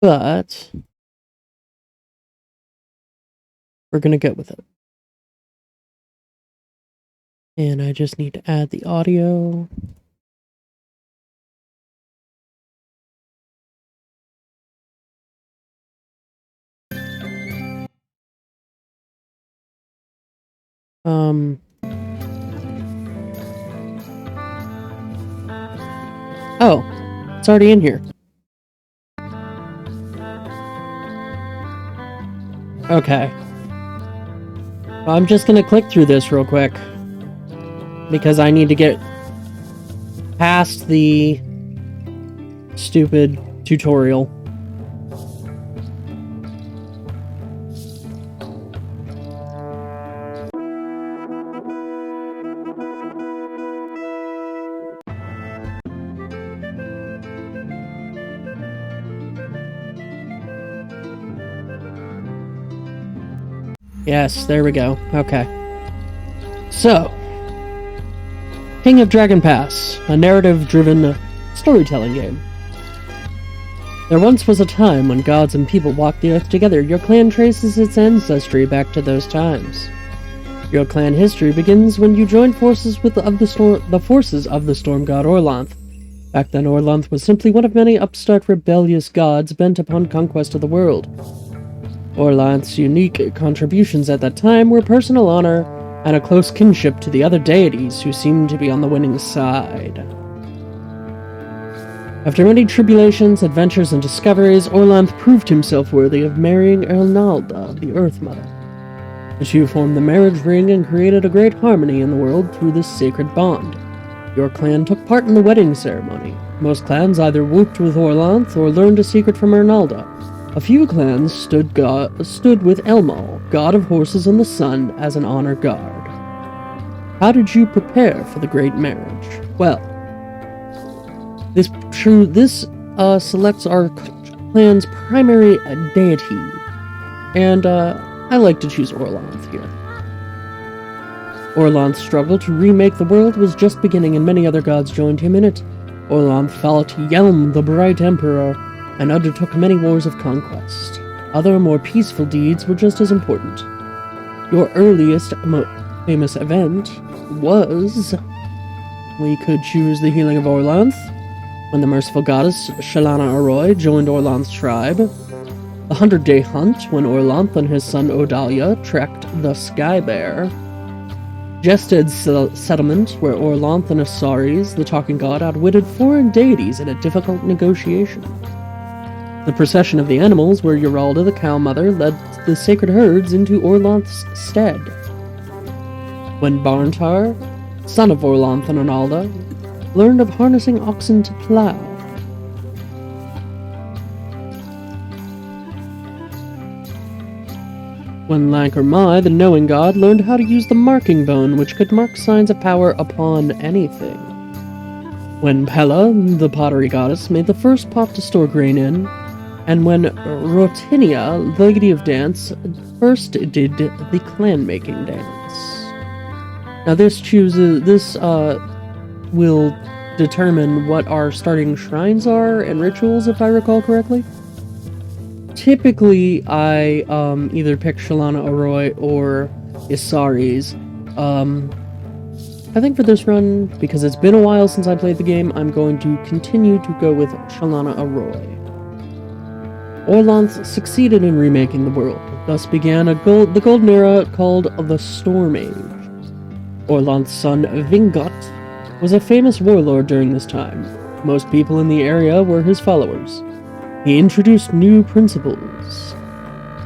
but we're gonna go with it. And I just need to add the audio. Oh, it's already in here. Okay. I'm just gonna click through this real quick, because I need to get past the stupid tutorial. Yes, there we go. Okay. So, King of Dragon Pass, a narrative-driven storytelling game. There once was a time when gods and people walked the earth together. Your clan traces its ancestry back to those times. Your clan history begins when you joined forces with the forces of the storm god Orlanth. Back then, Orlanth was simply one of many upstart rebellious gods bent upon conquest of the world. Orlanth's unique contributions at that time were personal honor and a close kinship to the other deities who seemed to be on the winning side. After many tribulations, adventures, and discoveries, Orlanth proved himself worthy of marrying Ernalda, the Earth Mother. The two formed the marriage ring and created a great harmony in the world through this sacred bond. Your clan took part in the wedding ceremony. Most clans either worked with Orlanth or learned a secret from Ernalda. A few clans stood with Elmal, god of horses and the sun, as an honor guard. How did you prepare for the great marriage? Well, this selects our clan's primary deity, and I like to choose Orlanth here. Orlanth's struggle to remake the world was just beginning, and many other gods joined him in it. Orlanth fought Yelm, the Bright Emperor, and undertook many wars of conquest. Other, more peaceful deeds were just as important. Your earliest, famous event was... we could choose the healing of Orlanth, when the merciful goddess Shalana Arroy joined Orlanth's tribe. The 100-day hunt, when Orlanth and his son Odalia tracked the Sky Bear. Jested's settlement, where Orlanth and Asaris, the talking god, outwitted foreign deities in a difficult negotiation. The procession of the animals, where Uralda, the cow mother, led the sacred herds into Orlanth's stead. When Barntar, son of Orlanth and Ernalda, learned of harnessing oxen to plow. When Lankar Mai, the knowing god, learned how to use the marking bone, which could mark signs of power upon anything. When Pella, the pottery goddess, made the first pot to store grain in, and when Rotinia, the lady of dance, first did the clan-making dance. Now this will determine what our starting shrines are and rituals, if I recall correctly. Typically, I either pick Shalana Arroy or Isaris. I think for this run, because it's been a while since I played the game, I'm going to continue to go with Shalana Arroy. Orlanth succeeded in remaking the world. Thus began the golden era called the Storm Age. Orlanth's son, Vingot, was a famous warlord during this time. Most people in the area were his followers. He introduced new principles,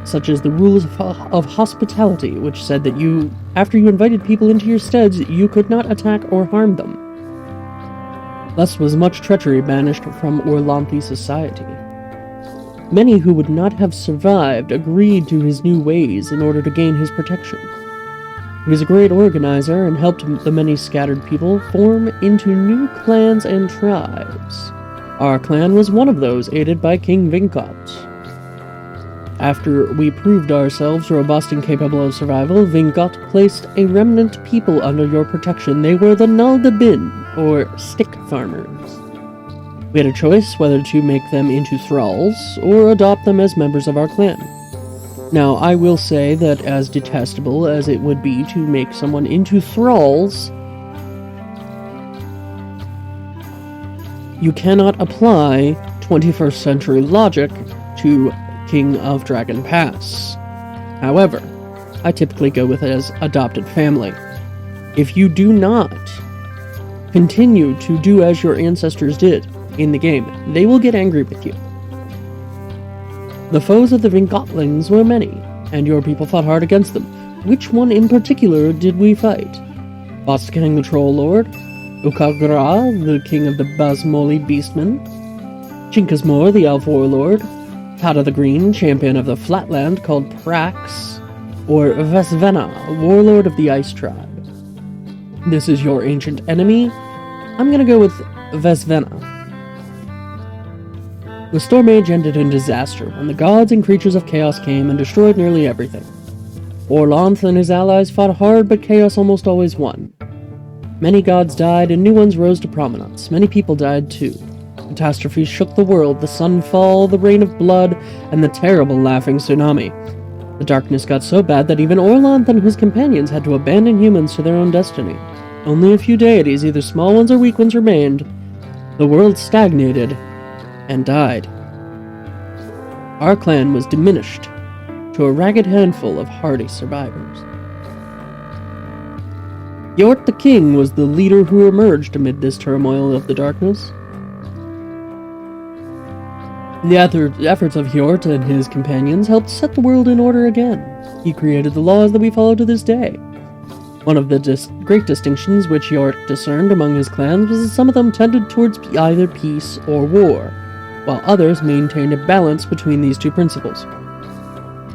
such as the rules of hospitality, which said that after you invited people into your steads, you could not attack or harm them. Thus was much treachery banished from Orlanthe society. Many who would not have survived agreed to his new ways in order to gain his protection. He was a great organizer and helped the many scattered people form into new clans and tribes. Our clan was one of those, aided by King Vingot. After we proved ourselves robust and capable of survival, Vingot placed a remnant people under your protection. They were the Naldabin, or stick farmers. We had a choice whether to make them into thralls or adopt them as members of our clan. Now, I will say that as detestable as it would be to make someone into thralls, you cannot apply 21st century logic to King of Dragon Pass. However, I typically go with it as adopted family. If you do not continue to do as your ancestors did in the game, they will get angry with you. The foes of the Rougelings were many, and your people fought hard against them. Which one in particular did we fight? Boskang the Troll Lord, Ukagra, the king of the Basmoli Beastmen, Chinkasmore, the Elf Warlord, Kata the Green, champion of the Flatland called Prax, or Vesvena, warlord of the Ice Tribe. This is your ancient enemy. I'm gonna go with Vesvena. The Storm Age ended in disaster when the gods and creatures of chaos came and destroyed nearly everything. Orlanth and his allies fought hard, but chaos almost always won. Many gods died and new ones rose to prominence. Many people died too. Catastrophes shook the world, the sunfall, the rain of blood, and the terrible laughing tsunami. The darkness got so bad that even Orlanth and his companions had to abandon humans to their own destiny. Only a few deities, either small ones or weak ones, remained. The world stagnated and died. Our clan was diminished to a ragged handful of hardy survivors. Yort the King was the leader who emerged amid this turmoil of the darkness. The efforts of Hjort and his companions helped set the world in order again. He created the laws that we follow to this day. One of the great distinctions which Hjort discerned among his clans was that some of them tended towards either peace or war, while others maintained a balance between these two principles.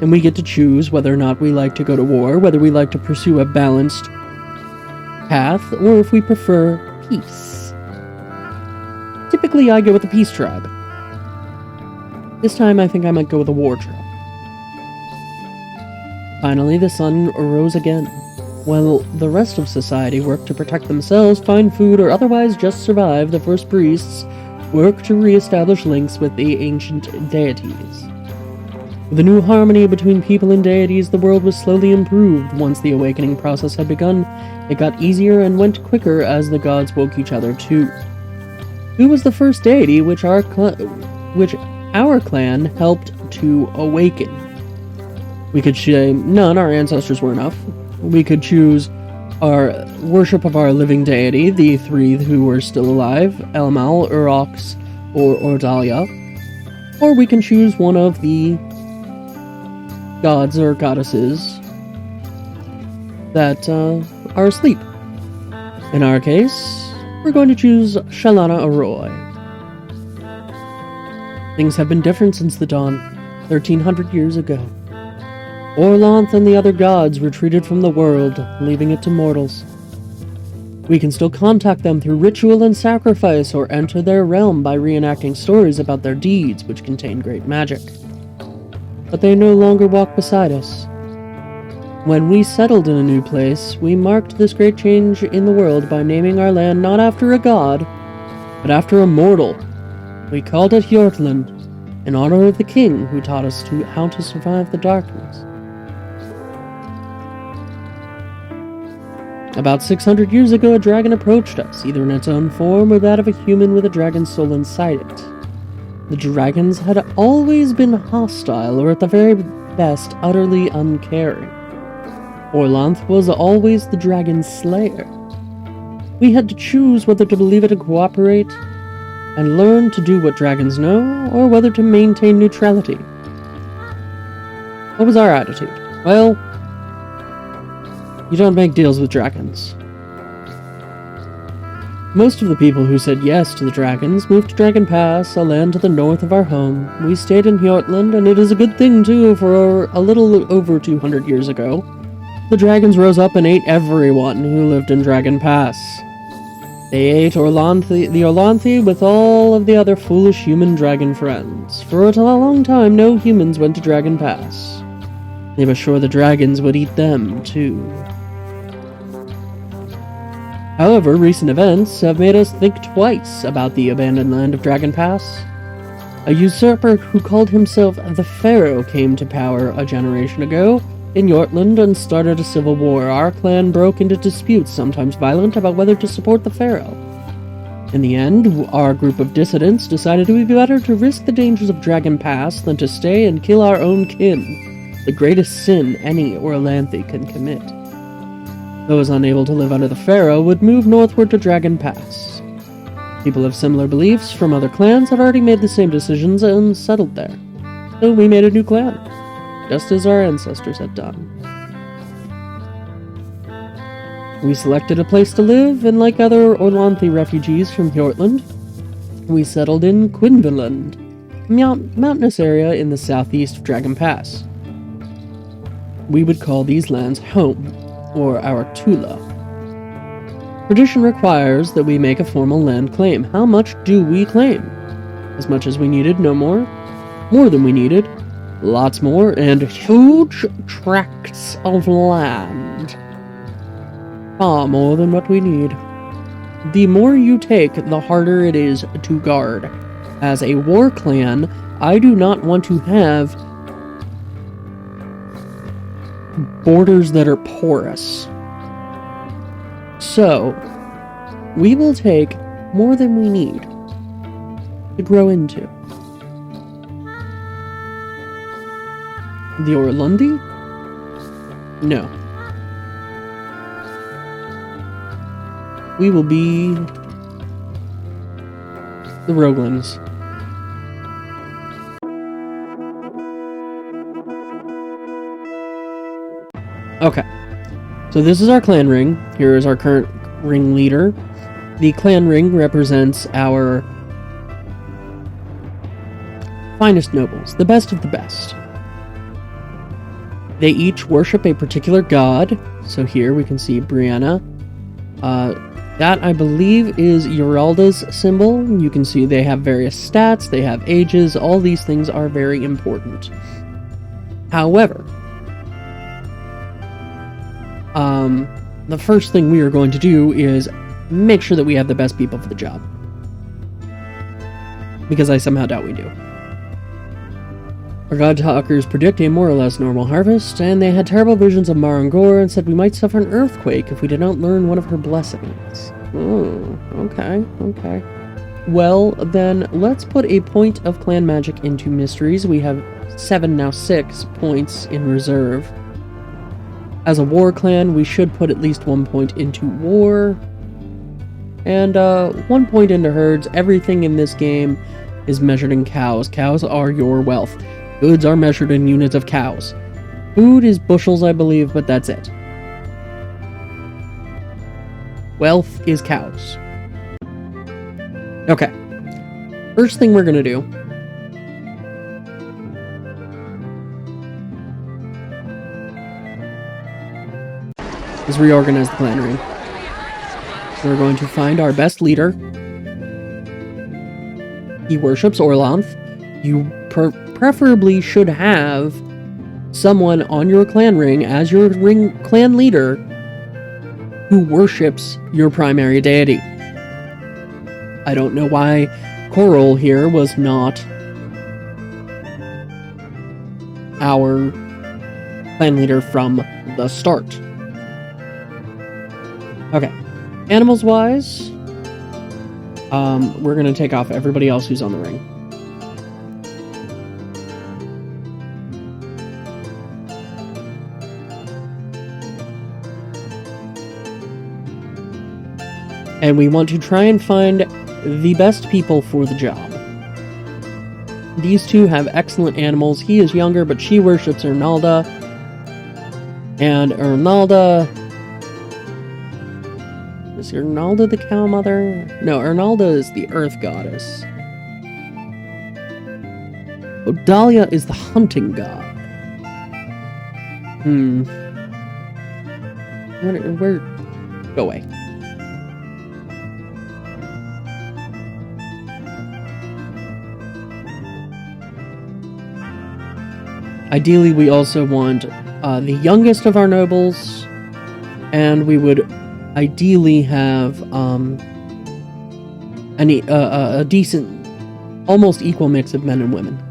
And we get to choose whether or not we like to go to war, whether we like to pursue a balanced path, or if we prefer peace. Typically, I go with the peace tribe. This time, I think I might go with a war tribe. Finally, the sun arose again. While the rest of society worked to protect themselves, find food, or otherwise just survive, the first priests worked to re-establish links with the ancient deities. With a new harmony between people and deities, the world was slowly improved. Once the awakening process had begun, it got easier and went quicker as the gods woke each other too. Who was the first deity which our clan helped to awaken? We could say none, our ancestors were enough. We could choose our worship of our living deity, the three who were still alive, Elmal, Urox, or Ordalia. Or we can choose one of the gods or goddesses that are asleep. In our case, we're going to choose Shalana Arroy. Things have been different since the dawn, 1300 years ago. Orlanth and the other gods retreated from the world, leaving it to mortals. We can still contact them through ritual and sacrifice, or enter their realm by reenacting stories about their deeds, which contain great magic. But they no longer walk beside us. When we settled in a new place, we marked this great change in the world by naming our land not after a god, but after a mortal. We called it Hjortland, in honor of the king who taught us how to survive the darkness. About 600 years ago, a dragon approached us, either in its own form or that of a human with a dragon's soul inside it. The dragons had always been hostile, or at the very best, utterly uncaring. Orlanth was always the dragon's slayer. We had to choose whether to believe it and cooperate, and learn to do what dragons know, or whether to maintain neutrality. What was our attitude? Well, you don't make deals with dragons. Most of the people who said yes to the dragons moved to Dragon Pass, a land to the north of our home. We stayed in Hjortland, and it is a good thing too, for a little over 200 years ago, the dragons rose up and ate everyone who lived in Dragon Pass. They ate the Orlanthi with all of the other foolish human dragon friends. For a long time, no humans went to Dragon Pass. They were sure the dragons would eat them, too. However, recent events have made us think twice about the abandoned land of Dragon Pass. A usurper who called himself the Pharaoh came to power a generation ago in Yortland and started a civil war. Our clan broke into disputes, sometimes violent, about whether to support the Pharaoh. In the end, our group of dissidents decided it would be better to risk the dangers of Dragon Pass than to stay and kill our own kin, the greatest sin any Orlanthe can commit. Those unable to live under the Pharaoh would move northward to Dragon Pass. People of similar beliefs from other clans had already made the same decisions and settled there. So we made a new clan, just as our ancestors had done. We selected a place to live, and like other Orlanthe refugees from Hjortland, we settled in Quinviland, a mountainous area in the southeast of Dragon Pass. We would call these lands home, or our Tula. Tradition requires that we make a formal land claim. How much do we claim? As much as we needed, no more. More than we needed, lots more, and huge tracts of land. Far more than what we need. The more you take, the harder it is to guard. As a war clan, I do not want to have borders that are porous. So, we will take more than we need to grow into. The Orlandi? No. We will be the Rougelings. Okay. So this is our clan ring. Here is our current ring leader. The clan ring represents our finest nobles, the best of the best. They each worship a particular god. So here we can see Brianna. That, I believe, is Uralda's symbol. You can see they have various stats, they have ages, all these things are very important. However, the first thing we are going to do is make sure that we have the best people for the job. Because I somehow doubt we do. Our god talkers predict a more or less normal harvest, and they had terrible visions of Marangor and said we might suffer an earthquake if we did not learn one of her blessings. Okay. Well, then, let's put a point of clan magic into mysteries. We have 7, now 6 points in reserve. As a war clan, we should put at least 1 point into war, and 1 point into herds. Everything in this game is measured in cows. Cows are your wealth. Goods are measured in units of cows. Food is bushels, I believe, but that's it. Wealth is cows. Okay. First thing we're gonna do is reorganize the clan ring. We're going to find our best leader. He worships Orlanth. You preferably should have someone on your clan ring as your clan leader who worships your primary deity. I don't know why Coral here was not our clan leader from the start. Okay, animals-wise, we're going to take off everybody else who's on the ring. And we want to try and find the best people for the job. These two have excellent animals. He is younger, but she worships Ernalda. And Ernalda... Is Ernalda the cow mother? No, Ernalda is the earth goddess. Odalia is the hunting god. Where? Go away. Ideally, we also want the youngest of our nobles, and we would ideally have a decent, almost equal mix of men and women.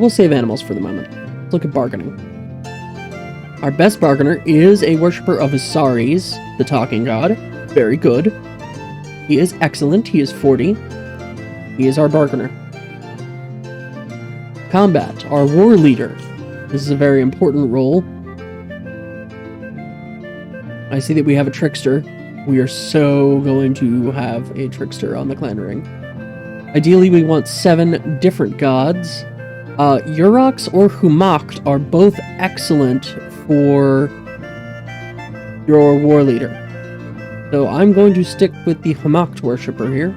We'll save animals for the moment. Let's look at bargaining. Our best bargainer is a worshipper of Asares, the talking god. Very good. He is excellent. He is 40. He is our bargainer. Combat, our war leader. This is a very important role. I see that we have a trickster. We are so going to have a trickster on the clan ring. Ideally, we want 7 different gods. Urox or Humakt are both excellent for your war leader. So I'm going to stick with the Humakt worshipper here.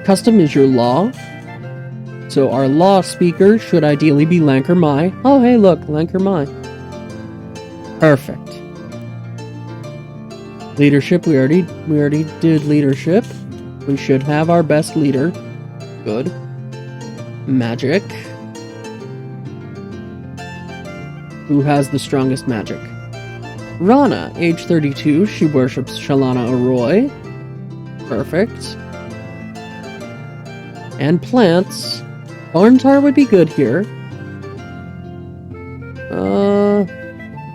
Custom is your law. So our law speaker should ideally be Lankar Mai. Oh, hey, look, Lankar Mai. Perfect. Leadership, we already did leadership. We should have our best leader. Good. Magic. Who has the strongest magic? Rana, age 32. She worships Shalana Arroy. Perfect. And plants. Barntar would be good here.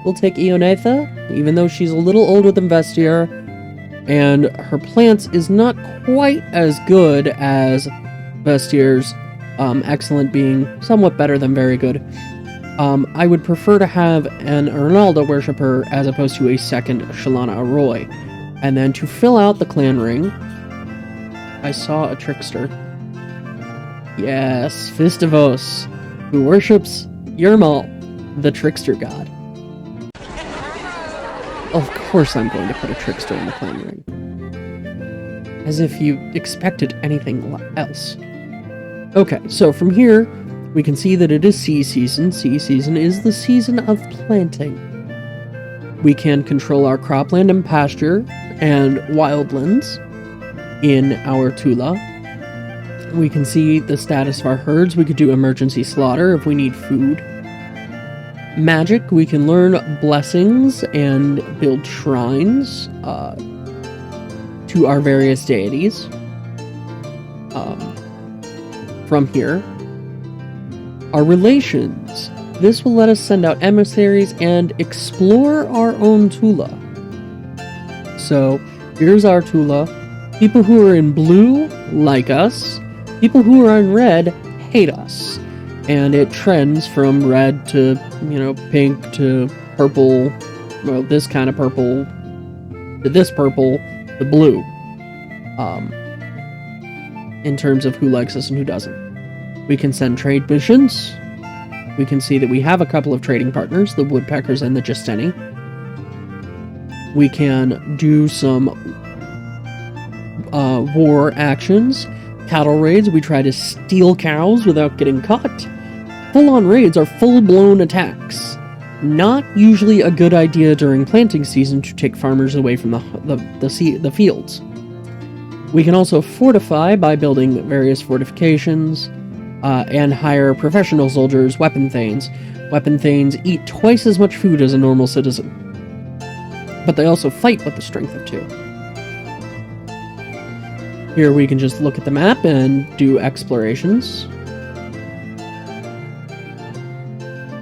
We'll take Ionatha, even though she's a little older than Vestiar, and her plants is not quite as good as Vestiar's, excellent being somewhat better than very good. I would prefer to have an Ernalda worshipper as opposed to a second Shalana Arroy. And then to fill out the clan ring, I saw a trickster. Yes, Fistivos, who worships Yermal, the trickster god. Of course I'm going to put a trickster in the clan ring. As if you expected anything else. Okay, so from here, we can see that it is sea season. Sea season is the season of planting. We can control our cropland and pasture and wildlands in our Tula. We can see the status of our herds. We could do emergency slaughter if we need food. Magic, we can learn blessings and build shrines to our various deities. From here, our relations. This will let us send out emissaries and explore our own Tula. So, here's our Tula. People who are in blue like us. People who are in red hate us. And it trends from red to, pink to purple. Well, this kind of purple to this purple to blue. In terms of who likes us and who doesn't. We can send trade missions. We can see that we have a couple of trading partners, the Woodpeckers and the Justeni. We can do some war actions. Cattle raids, we try to steal cows without getting caught. Full-on raids are full-blown attacks. Not usually a good idea during planting season to take farmers away from the fields. We can also fortify by building various fortifications, and hire professional soldiers, weapon thanes. Weapon thanes eat twice as much food as a normal citizen. But they also fight with the strength of 2. Here we can just look at the map and do explorations.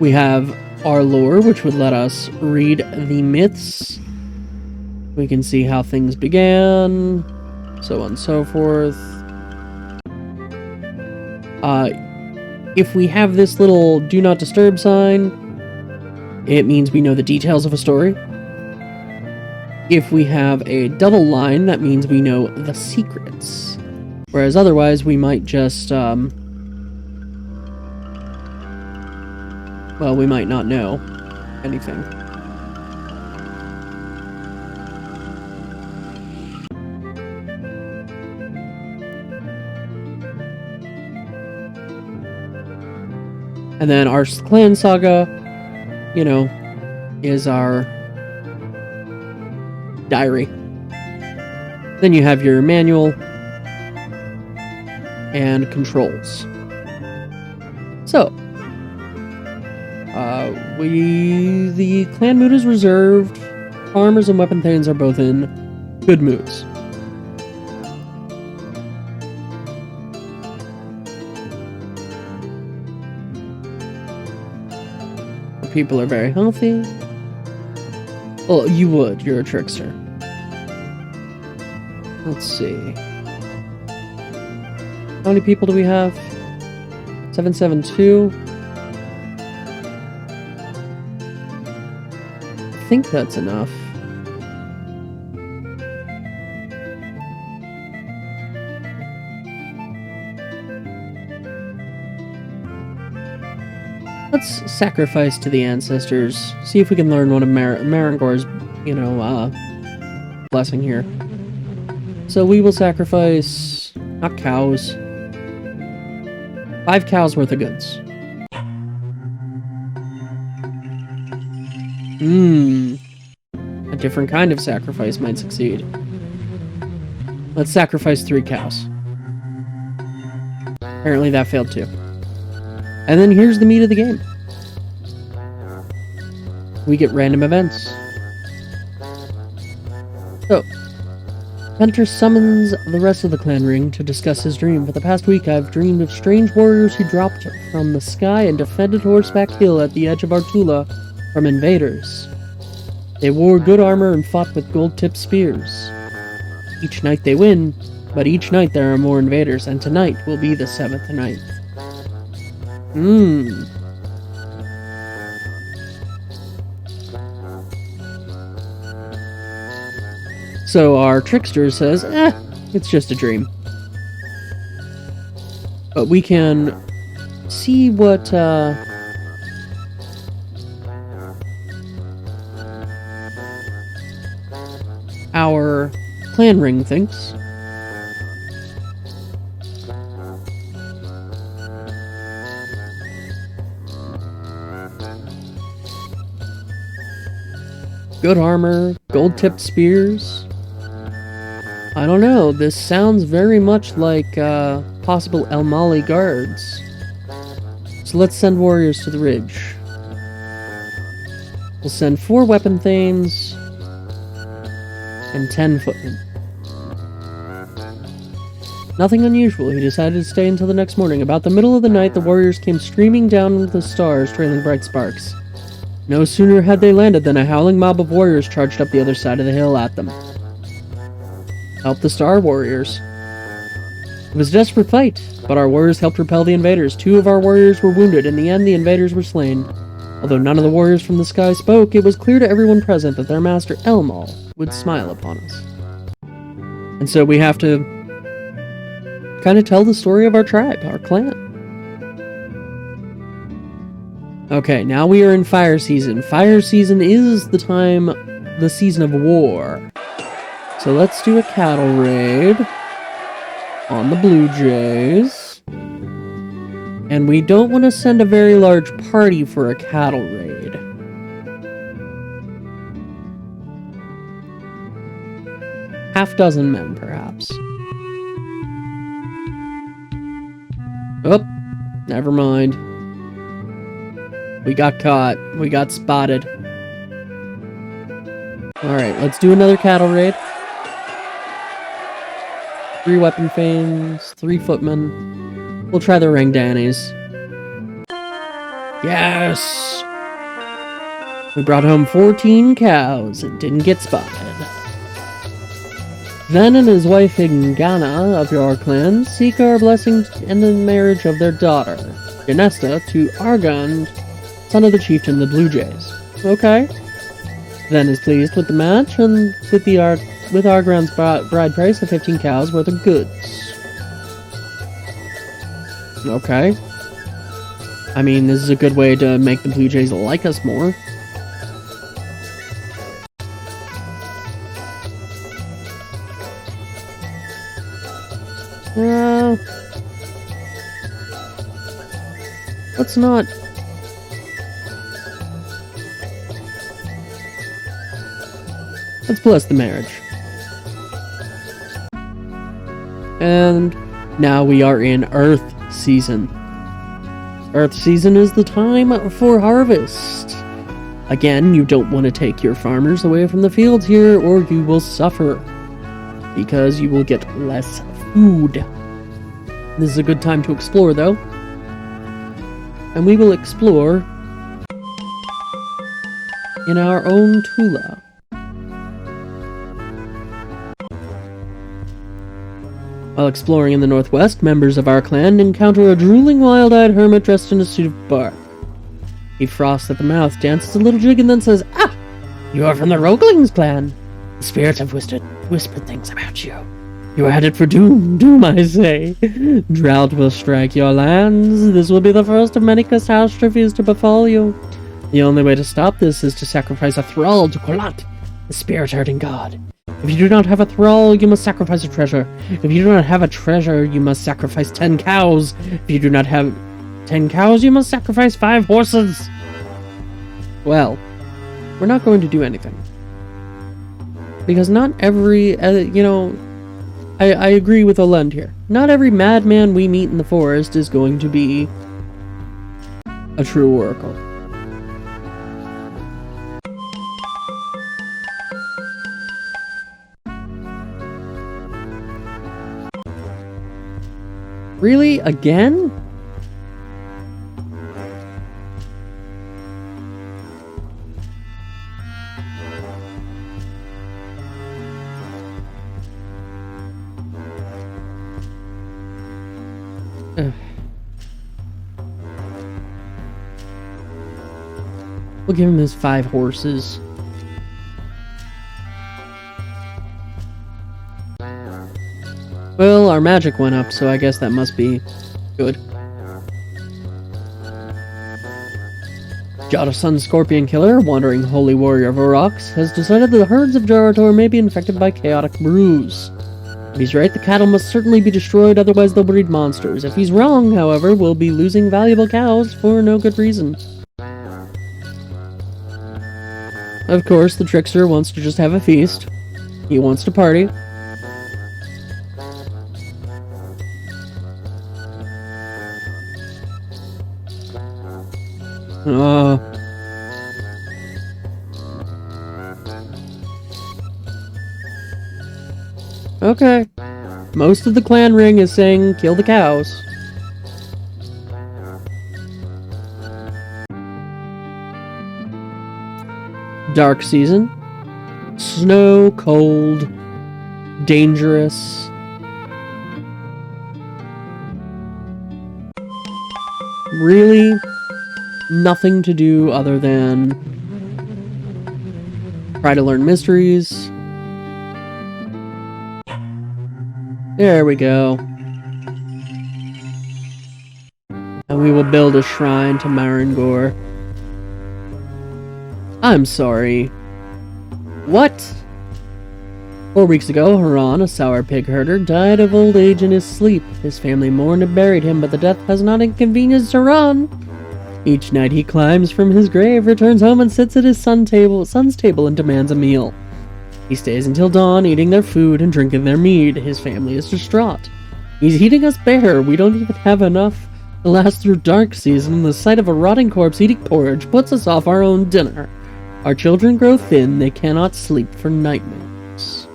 We have our lore, which would let us read the myths. We can see how things began, so on and so forth. If we have this little do not disturb sign, it means we know the details of a story. If we have a double line, that means we know the secrets. Whereas otherwise, we might just, well, we might not know anything. And then our clan saga, is our diary. Then you have your manual and controls. So, The clan mood is reserved. Farmers and weapon thanes are both in good moods. The people are very healthy. Well, you would. You're a trickster. Let's see. How many people do we have? 772. I think that's enough. Let's sacrifice to the ancestors. See if we can learn one of Marangor's, blessing here. So we will sacrifice, not cows, 5 cows worth of goods. A different kind of sacrifice might succeed. Let's sacrifice 3 cows. Apparently that failed too. And then here's the meat of the game. We get random events. So, Hunter summons the rest of the clan ring to discuss his dream. For the past week, I've dreamed of strange warriors who dropped from the sky and defended Horseback Hill at the edge of Artula from invaders. They wore good armor and fought with gold-tipped spears. Each night they win, but each night there are more invaders, and tonight will be the 7th night. So our trickster says, it's just a dream. But we can see what, our clan ring thinks. Good armor, gold-tipped spears. I don't know, this sounds very much like possible El Mali guards. So let's send warriors to the ridge. We'll send 4 weapon thanes and 10 footmen. Nothing unusual, he decided to stay until the next morning. About the middle of the night, the warriors came streaming down with the stars, trailing bright sparks. No sooner had they landed than a howling mob of warriors charged up the other side of the hill at them. Help the Star Warriors. It was a desperate fight, but our warriors helped repel the invaders. 2 of our warriors were wounded. In the end, the invaders were slain. Although none of the warriors from the sky spoke, it was clear to everyone present that their master Elmal would smile upon us. And so we have to kind of tell the story of our tribe, our clan. Okay, now we are in fire season. Fire season is the season of war. So let's do a cattle raid on the Blue Jays. And we don't want to send a very large party for a cattle raid. Half-dozen men, perhaps. Oh, never mind. We got caught. We got spotted. Alright, let's do another cattle raid. 3 weapon thanes, 3 footmen. We'll try the Rangdanis. Yes! We brought home 14 cows and didn't get spotted. Ven and his wife Hingana of your clan seek our blessings in the marriage of their daughter, Ganesta, to Argand, son of the chieftain of the Blue Jays. Okay. Ven is pleased with the match and with Argand's bride price of 15 cows worth of goods. Okay. I mean, this is a good way to make the Blue Jays like us more. Let's not... Let's bless the marriage. And now we are in Earth season. Earth season is the time for harvest. Again, you don't want to take your farmers away from the fields here, or you will suffer, because you will get less food. This is a good time to explore, though. And we will explore in our own Tula. While exploring in the northwest, members of our clan encounter a drooling, wild-eyed hermit dressed in a suit of bark. He froths at the mouth, dances a little jig, and then says, "Ah! You are from the Rougelings clan. The spirits have whispered things about you. You are headed for doom, I say. Drought will strike your lands. This will be the first of many catastrophes to befall you. The only way to stop this is to sacrifice a thrall to Kolat, the spirit-herding god. If you do not have a thrall, you must sacrifice a treasure. If you do not have a treasure, you must sacrifice 10 cows. If you do not have 10 cows, you must sacrifice 5 horses." Well, we're not going to do anything. Because not every, I agree with Olend here. Not every madman we meet in the forest is going to be a true oracle. Really? Again? We'll give him his 5 horses. Well, our magic went up, so I guess that must be good. Jada-Sun Scorpion Killer, wandering holy warrior of Orox, has decided that the herds of Jarator may be infected by chaotic brews. If he's right, the cattle must certainly be destroyed, otherwise they'll breed monsters. If he's wrong, however, we'll be losing valuable cows for no good reason. Of course, the trickster wants to just have a feast. He wants to party. Okay. Most of the clan ring is saying, kill the cows. Dark season. Snow, cold, dangerous. Really, nothing to do other than try to learn mysteries. There we go. And we will build a shrine to Marangor. I'm sorry. What? 4 weeks ago, Haran, a sour pig herder, died of old age in his sleep. His family mourned and buried him, but the death has not inconvenienced Haran. Each night he climbs from his grave, returns home, and sits at his son's table and demands a meal. He stays until dawn, eating their food and drinking their mead. His family is distraught. He's eating us bare. We don't even have enough to last through dark season, and the sight of a rotting corpse eating porridge puts us off our own dinner. Our children grow thin. They cannot sleep for nightmares.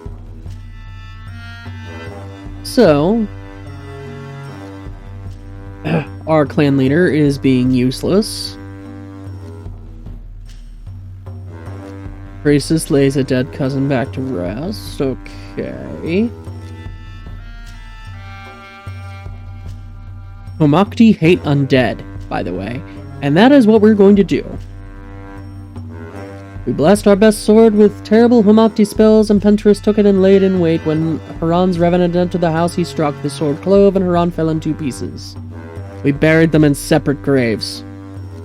So, our clan leader is being useless. Priestess lays a dead cousin back to rest. Okay. Homakti hate undead, by the way. And that is what we're going to do. We blessed our best sword with terrible Homakti spells, and Penteris took it and laid in wait. When Haran's revenant entered the house, he struck. The sword clove, and Haran fell in 2 pieces. We buried them in separate graves.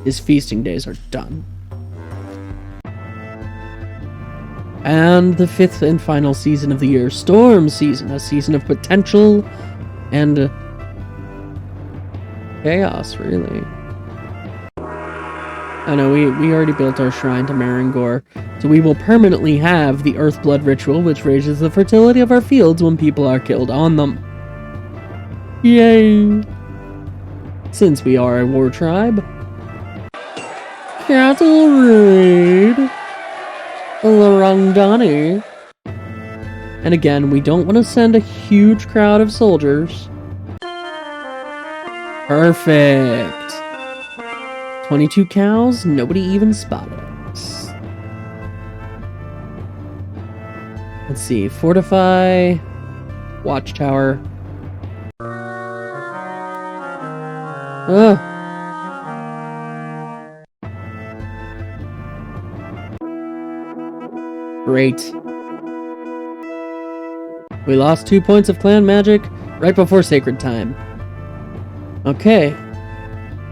His feasting days are done. And the 5th and final season of the year, Storm Season, a season of potential and chaos, really. I know, we already built our shrine to Marangor, so we will permanently have the Earthblood ritual, which raises the fertility of our fields when people are killed on them. Yay! Since we are a war tribe. Cattle raid. Larangdani. And again, we don't want to send a huge crowd of soldiers. Perfect. 22 cows, nobody even spotted us. Let's see, fortify, watchtower. Ugh. Great. We lost 2 points of clan magic right before sacred time. Okay.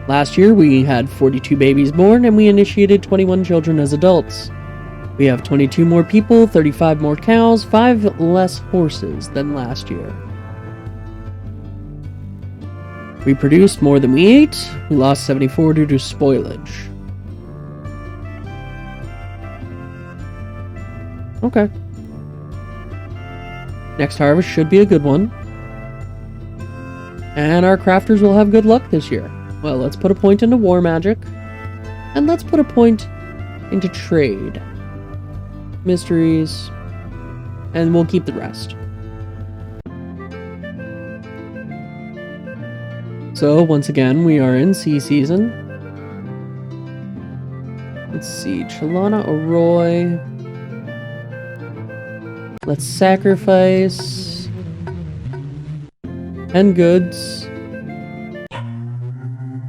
Last year we had 42 babies born and we initiated 21 children as adults. We have 22 more people, 35 more cows, 5 less horses than last year. We produced more than we ate. We lost 74 due to spoilage. Okay. Next harvest should be a good one. And our crafters will have good luck this year. Well, let's put a point into war magic. And let's put a point into trade. Mysteries. And we'll keep the rest. So, once again, we are in sea season. Let's see. Chalana Arroy. Let's sacrifice 10 goods.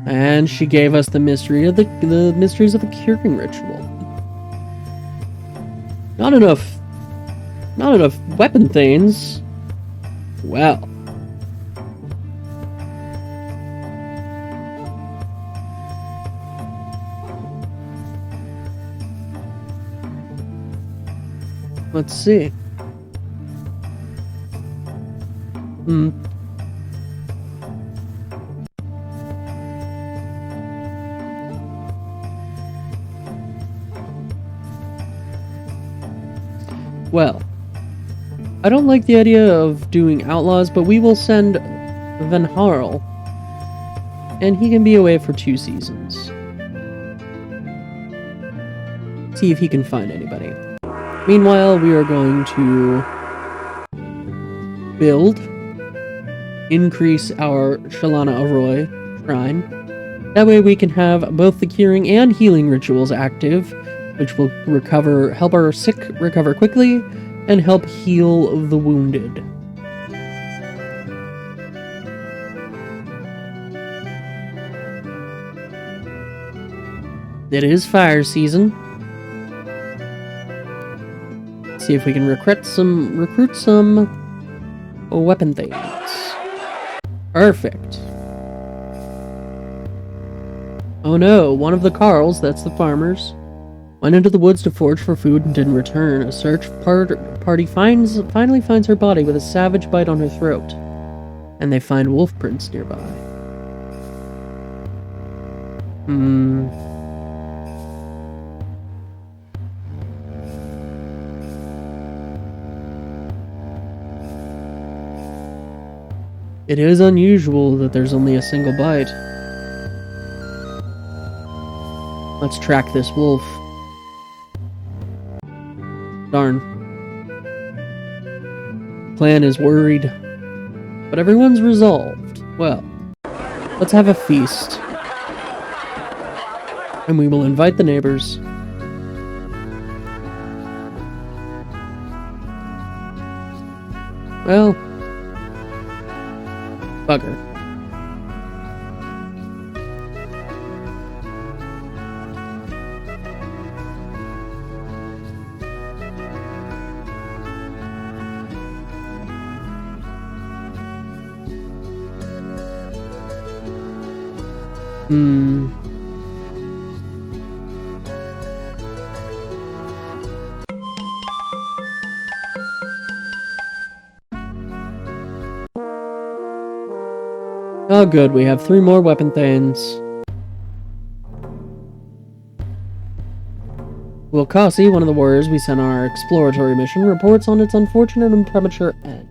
And she gave us the mystery of the mysteries of the curing ritual. Not enough weapon things. Well. Let's see. Well, I don't like the idea of doing outlaws, but we will send Van Harl, and he can be away for 2 seasons. See if he can find anybody. Meanwhile, we are going to build, increase our Chalana Arroy shrine. That way we can have both the curing and healing rituals active, which will help our sick recover quickly, and help heal the wounded. It is fire season. Let's see if we can recruit some weapon things. Perfect. Oh no, one of the Carls, that's the farmers, went into the woods to forage for food and didn't return. A search party finally finds her body with a savage bite on her throat. And they find wolf prints nearby. It is unusual that there's only a single bite. Let's track this wolf. Darn. Clan is worried. But everyone's resolved. Well, let's have a feast. And we will invite the neighbors. Well, bugger. Oh good, we have 3 more weapon things. Wilcossi, one of the warriors we sent on our exploratory mission, reports on its unfortunate and premature end.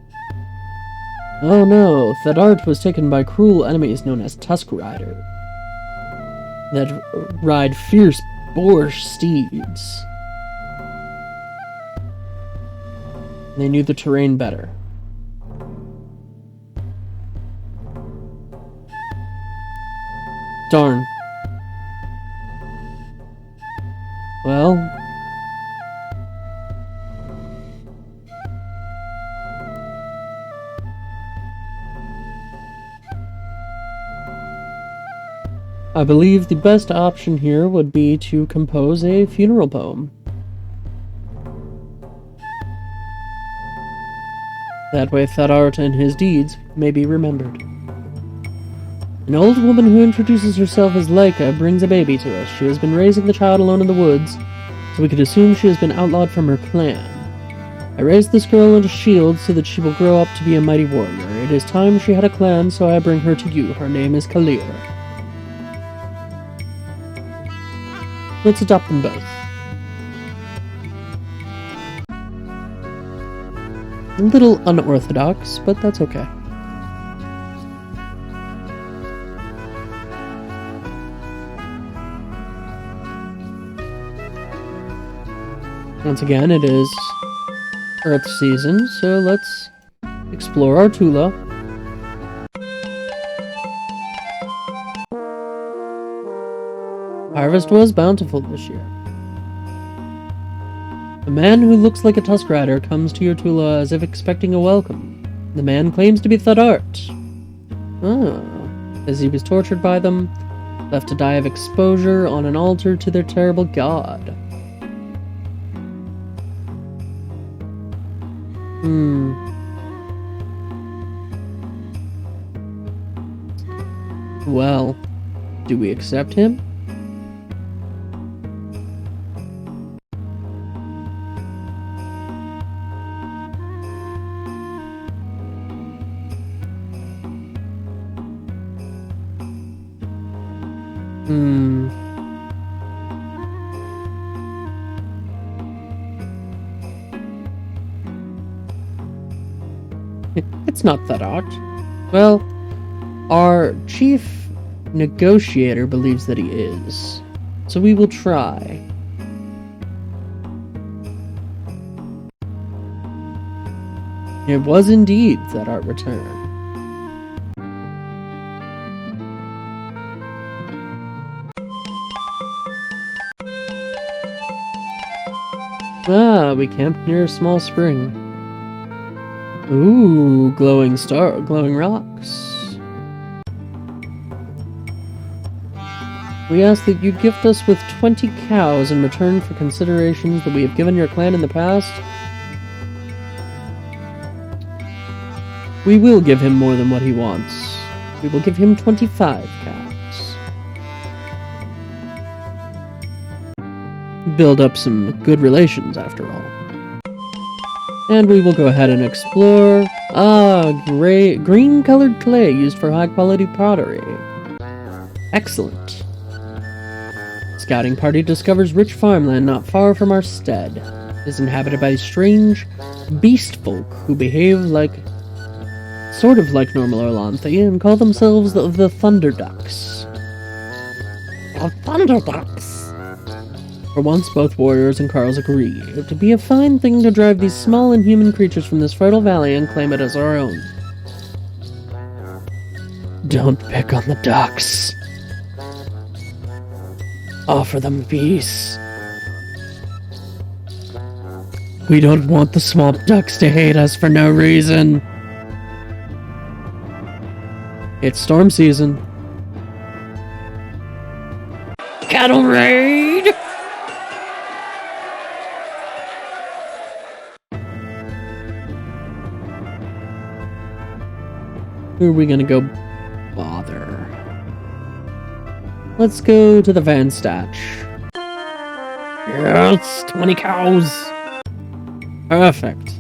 Oh no, that art was taken by cruel enemies known as Tusk Riders that ride fierce boar steeds. They knew the terrain better. Darn. Well... I believe the best option here would be to compose a funeral poem. That way Thadart and his deeds may be remembered. An old woman who introduces herself as Leica brings a baby to us. She has been raising the child alone in the woods, so we could assume she has been outlawed from her clan. I raised this girl under shield so that she will grow up to be a mighty warrior. It is time she had a clan, so I bring her to you. Her name is Kalir. Let's adopt them both. A little unorthodox, but that's okay. Once again, it is Earth season, so let's explore our Tula. Harvest was bountiful this year. A man who looks like a Tusk Rider comes to your Tula as if expecting a welcome. The man claims to be Thadart. As he was tortured by them, left to die of exposure on an altar to their terrible god. Well, do we accept him? It's not that odd. Well, our chief negotiator believes that he is, so we will try. It was indeed that art returned. We camped near a small spring. Ooh, glowing rocks. We ask that you gift us with 20 cows in return for considerations that we have given your clan in the past. We will give him more than what he wants. We will give him 25 cows. Build up some good relations, after all. And we will go ahead and explore. Green-colored clay used for high-quality pottery. Excellent. Scouting party discovers rich farmland not far from our stead. It is inhabited by strange beast folk who behave sort of like normal Orlanthe and call themselves the Thunder Ducks. The Thunder Ducks! For once, both warriors and Carls agree. It would be a fine thing to drive these small inhuman creatures from this fertile valley and claim it as our own. Don't pick on the ducks. Offer them peace. We don't want the swamp ducks to hate us for no reason. It's storm season. Cattle raid! Who are we gonna go bother? Let's go to the Van Statch. Yes, 20 cows! Perfect.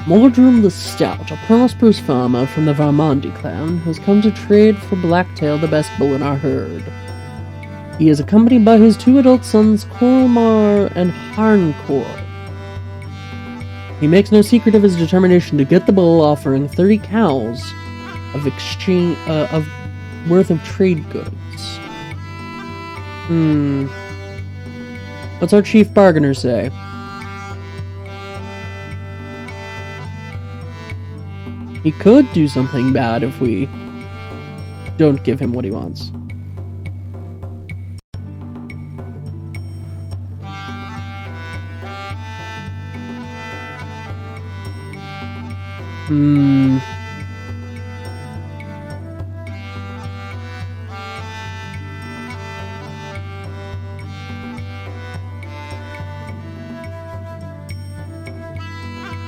Mordrum the Stout, a prosperous farmer from the Varmandi clan, has come to trade for Blacktail, the best bull in our herd. He is accompanied by his 2 adult sons, Kormar and Harncore. He makes no secret of his determination to get the bull, offering 30 cows of exchange of worth of trade goods. What's our chief bargainer say? He could do something bad if we don't give him what he wants.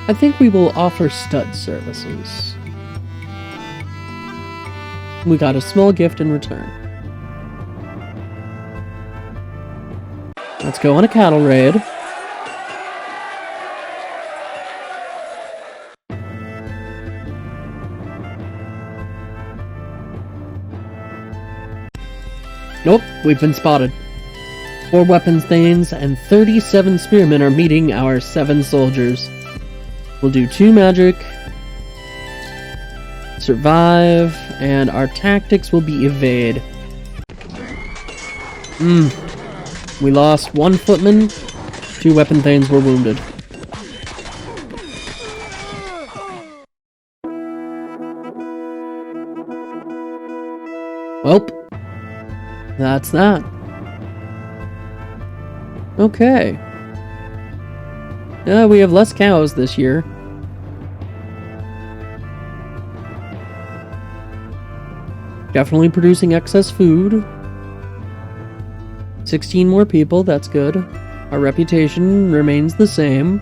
I think we will offer stud services. We got a small gift in return. Let's go on a cattle raid. Nope, we've been spotted. 4 weapons thanes and 37 spearmen are meeting our 7 soldiers. We'll do 2 magic, survive, and our tactics will be evade. We lost 1 footman, 2 weapon thanes were wounded. Well, that's that. Okay. Yeah, we have less cows this year. Definitely producing excess food. 16 more people, that's good. Our reputation remains the same.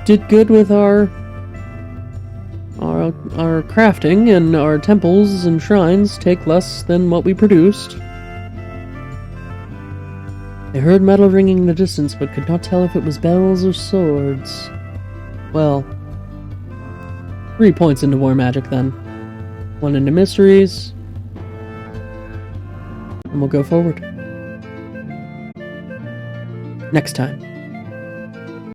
Did good with our crafting, and our temples and shrines take less than what we produced. I heard metal ringing in the distance, but could not tell if it was bells or swords. Well, 3 points into war magic then. 1 into mysteries. And we'll go forward. Next time.